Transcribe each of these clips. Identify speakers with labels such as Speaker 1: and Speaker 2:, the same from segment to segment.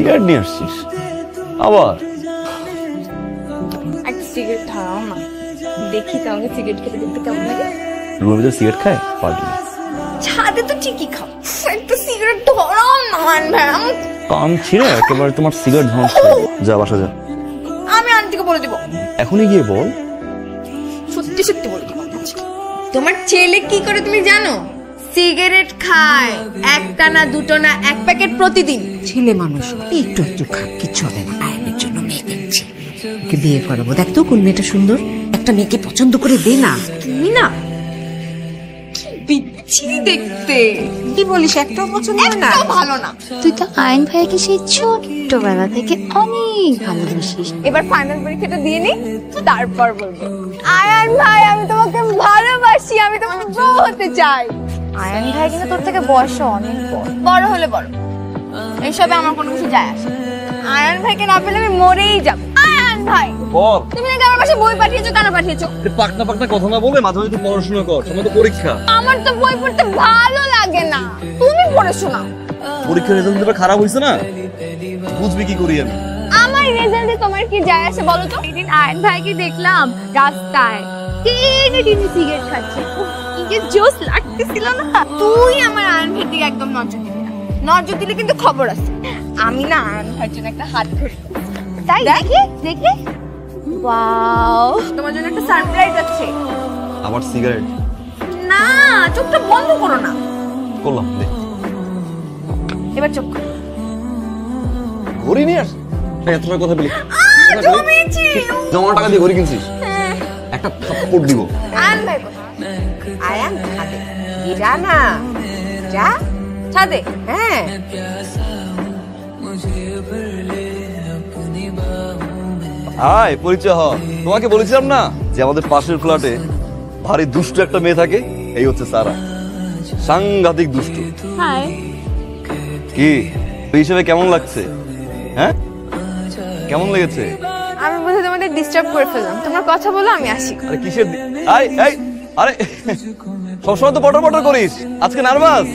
Speaker 1: Cigarette নিয়ে আসছিস আবার?
Speaker 2: সিগারেট ধরাও না, দেখি তো আমাকে সিগারেট খেতে দেখতে কেমন লাগে।
Speaker 1: রুমের ভিতরে সিগারেট খায় পারবি না।
Speaker 2: ছাদে তো ঠিকই খাও, একটা সিগারেট ধরাও না।
Speaker 1: কান ছিঁড়ে একেবারে তোমার সিগারেট ধ্বংস। যা বাসা যা।
Speaker 2: আমি আন্টিকে বলে দিব।
Speaker 1: এখনই গিয়ে বল।
Speaker 2: সত্যি সত্যি বলে দিব। তোমার ছেলে কি করে তুমি জানো? সিগারেট খায়, একটা না দুটো না, এক প্যাকেট প্রতিদিন।
Speaker 3: ছেলে মানুষ একটু একটু খা, কিচ্ছু হবে না। আয়নের জন্য মেয়ে দেখছি, ওকে বিয়ে করাবো। দেখ তো কোন মেয়েটা সুন্দর, একটা মেয়েকে পছন্দ করে দে না।
Speaker 2: তুমি না কি বিচ্ছিরি দেখতে।
Speaker 3: কি বলিস, একটাও পছন্দ হয় না?
Speaker 2: একটাও ভালো না।
Speaker 4: তুই তো আয়ন ভাইকে সেই ছোট্টবেলা থেকে অনেক ভালোবাসিস।
Speaker 2: এবার ফাইনাল পরীক্ষাটা দিয়ে নি, তারপর বলবো আয়ান ভাই আমি তোমাকে ভালোবাসি, আমি তোমাকে বউ হতে চাই। আয়ান ভাই কিন্তু তোর থেকে বয়সে অনেক বড় হলে বড়, এইসবে আমার কোনো কিছু যায় আসে। আয়ান ভাইকে না পেলে আমি মরেই যাব। আয়ান ভাই
Speaker 1: বল।
Speaker 2: তুমি নাকি আমার কাছে বই পাঠিয়েছো, কেন পাঠিয়েছো?
Speaker 1: পাকনা পাকনা কথা না বলে মাঝে মাঝে পড়াশোনা কর, সময় তো পরীক্ষা।
Speaker 2: আমার তো বই পড়তে ভালো লাগে না, তুমি পড়ে শোনাও।
Speaker 1: পরীক্ষার রেজাল্ট খারাপ হয়েছে না, বুঝবি কি করি আমি?
Speaker 2: আমার রেজাল্টে তোমার কি যায় আসে বলো তো? একদিন আয়ন ভাইকে দেখলাম রাস্তায় টেনে টেনে সিগারেট খাচ্ছে, কি জোস লাগতেছিল না। তুই আমার আয়ন ভাইয়ের দিকে একদম নজর দিবি না, নজর দিলে কিন্তু খবর আছে। আমি না আয়ন ভাইয়ের জন্য একটা হাত ধরি। তাই দেখি দেখি, ওয়াও তোমার জন্য একটা সারপ্রাইজ আছে।
Speaker 1: আবার সিগারেট?
Speaker 2: না, চোখটা বন্ধ করো না।
Speaker 1: করলাম দে।
Speaker 2: এবার চোখ খোলো।
Speaker 1: ঘড়ি নিয়ে আস। এত টাকা কথা বলি।
Speaker 2: জমেছি।
Speaker 1: জমা টাকা দিয়ে ঘড়ি কিনছিস? একটা থাপ্পড় দিব।
Speaker 2: আয়ন ভাই কোথায়?
Speaker 3: আয়ান ছাদে যা না, যা
Speaker 2: ছাদে।
Speaker 3: হ্যাঁ।
Speaker 1: হাই, পরিচয় হ। তোমাকে বলেছিলাম না যে আমাদের পাশের ফ্ল্যাটে ভারী দুষ্ট একটা মেয়ে থাকে, এই হচ্ছে সারা। সাংঘাতিক দুষ্ট।
Speaker 2: হাই।
Speaker 1: কি এই হিসেবে কেমন লাগছে? হ্যাঁ, কেমন লেগেছে?
Speaker 2: আমি বোধহয় তোমাদের ডিস্টার্ব করে ফেললাম, তোমরা কথা বলো, আমি আসি।
Speaker 1: আরে কিসের আই এই আরে সবসময় তো পটর পটর করিস, আজকে নার্ভাস?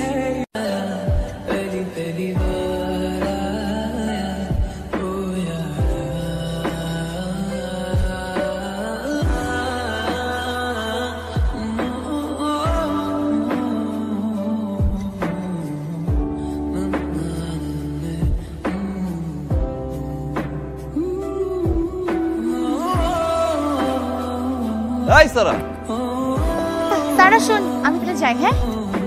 Speaker 1: এই সারা।
Speaker 2: সারা শোন, আমি তাহলে যাই। হ্যাঁ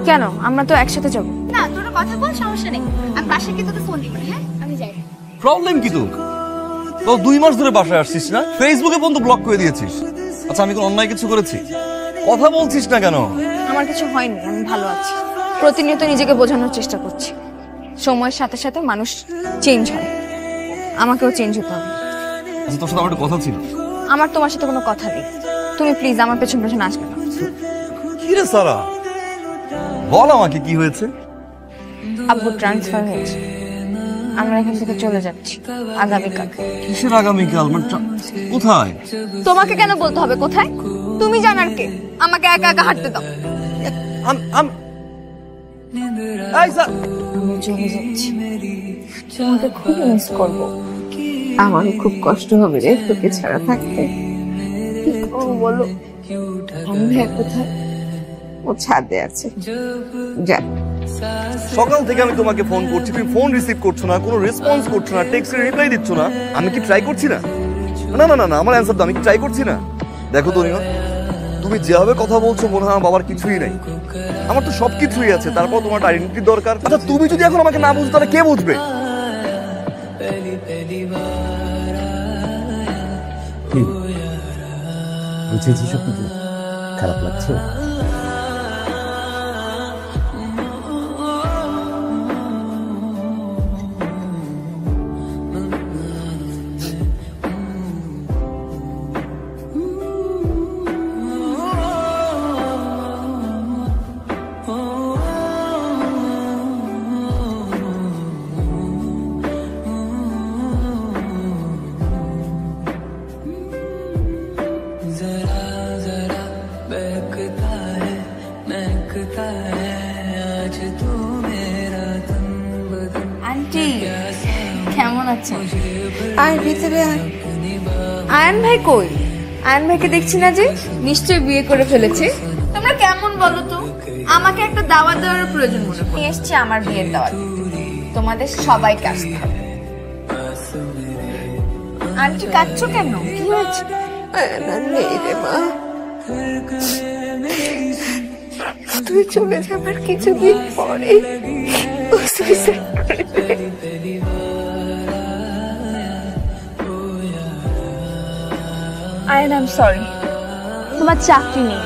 Speaker 2: কেন, আমরা তো একসাথে যাবো না। তোরা কথা বল, সমস্যা নেই। আমি বাসায় গিয়ে তোকে ফোন দিব। হ্যাঁ আমি যাই।
Speaker 1: প্রবলেম কি তোর? তো 2 মাস ধরে বাসায় আসছিস না, ফেসবুকে পর্যন্ত ব্লক করে দিয়েছিস। আচ্ছা আমি কোন অন্যায় কিছু করেছি? কথা বলছিস না কেন?
Speaker 2: আমার কিছু হয়নি, আমি ভালো আছি। প্রতিনিয়ত নিজেকে বোঝানোর চেষ্টা করছি। সময়ের সাথে সাথে মানুষ চেঞ্জ হয়, আমাকেও চেঞ্জ হতে হবে।
Speaker 1: আচ্ছা তোর সাথে আমার একটা কথা ছিল।
Speaker 2: আমার তোমার সাথে কোনো কথা নেই, তুমি প্লিজ আমার পেছন পেছন আসবে না।
Speaker 1: কি রে সারা, বল আমাকে কি হয়েছে?
Speaker 2: আব্বু ট্রান্সফার হয়েছে, আমরা এখান থেকে চলে যাচ্ছি আগামীকাল।
Speaker 1: কিসের আগামীকাল? কোথায়?
Speaker 2: তোমাকে কেন বলতে হবে কোথায়? তুমি জানার কে? আমাকে একা একা হাঁটতে দাও।
Speaker 1: এই স্যার,
Speaker 2: আমি চলে যাচ্ছি, তোমাকে খুব মিস করবো।
Speaker 3: আমারও খুব কষ্ট হবে রে তোকে ছাড়া থাকতে।
Speaker 2: কি করবো বলো? আমি ভাই কোথায়?
Speaker 3: ও ছাদে আছে, যা।
Speaker 1: সকাল থেকে আমি তোমাকে ফোন করছি, তুমি ফোন রিসিভ করছো না, কোনো রেসপন্স করছো না, টেক্সটের রিপ্লাই দিচ্ছ না। আমি কি ট্রাই করছি না? না না না না, আমার অ্যান্সার দাও, আমি কি ট্রাই করছি না? দেখো তনিমা, তুমি যেভাবে কথা বলছো মনে হয় আমার বাবার কিছুই নাই। আমার তো সবকিছুই আছে, তারপর তোমার আইডেন্টিটি দরকার। আচ্ছা তুমি যদি এখন আমাকে না বুঝো তাহলে কে বুঝবে?
Speaker 5: বুঝেছি সব কিছু, খারাপ লাগছে?
Speaker 6: जरा जरा बहकता है
Speaker 2: কেমন আছেন?
Speaker 3: আয় ভিতরে আয়।
Speaker 2: আয়ন ভাই কই? আয়ন ভাইকে দেখছি না যে, নিশ্চয়ই বিয়ে করে ফেলেছে। তোমরা কেমন বলো তো? আমাকে একটা দাওয়াত দেওয়ার প্রয়োজন মনে হয়। এসছি আমার বিয়ের দাওয়াত দিতে। তোমাদের সবাইকে আসতে হবে। আন্টি কাঁদছো কেন? কি হয়েছে?
Speaker 3: আয়নার নেই রে মা, তুই চলে যাবার কিছুদিন পরে ও suicide করেছে।
Speaker 6: আয়ন আই এম সরি, তোমার চাকরি নেই।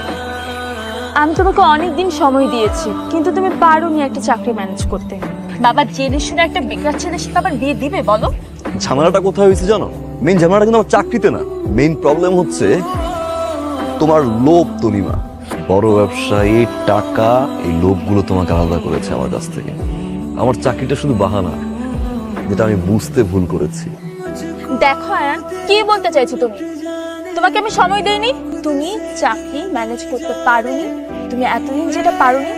Speaker 6: আমি তোমাকে অনেক দিন সময় দিয়েছি, কিন্তু তুমি পারোনি একটা চাকরি ম্যানেজ করতে। বাবা জেনে শুনে একটা বেকার ছেলে সে আবার বিয়ে দিবে বলো?
Speaker 1: ঝামেলাটা কোথায় হয়েছে জানো? মেইন ঝামেলাটা কিন্তু আমার চাকরিতে না, মেইন প্রবলেম হচ্ছে তোমার লোভ। তনিমা, বড় ব্যবসায়ী, টাকা, এই লোভগুলো তোমাকে আলাদা করেছে আমার কাছ থেকে। আমার চাকরিটা শুধু বাহানা, যেটা আমি বুঝতে ভুল করেছি।
Speaker 6: দেখো আয়ান, কি বলতে চাইছো তুমি? তোমাকে আমি সময় দেইনি, তুমি চাকরি ম্যানেজ করতে পারোনি। তুমি এতদিন যেটা পারোনি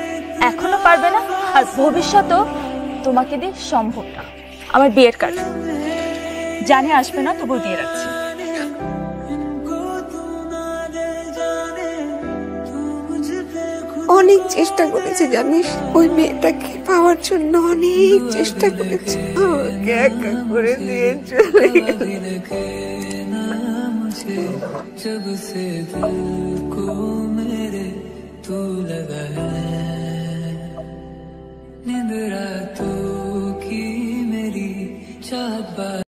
Speaker 6: এখনো পারবে না, আর ভবিষ্যতেও তোমাকে দিয়ে সম্ভব না। আমার বিয়ের কার্ড জানি আসবে না, তবু দিয়ে রাখছি।
Speaker 3: অনেক চেষ্টা করেছি জানিস, ওই মেয়েটাকে পাওয়ার জন্য অনেক চেষ্টা করেছি। আমাকে একা করে দিয়ে চলে গেল।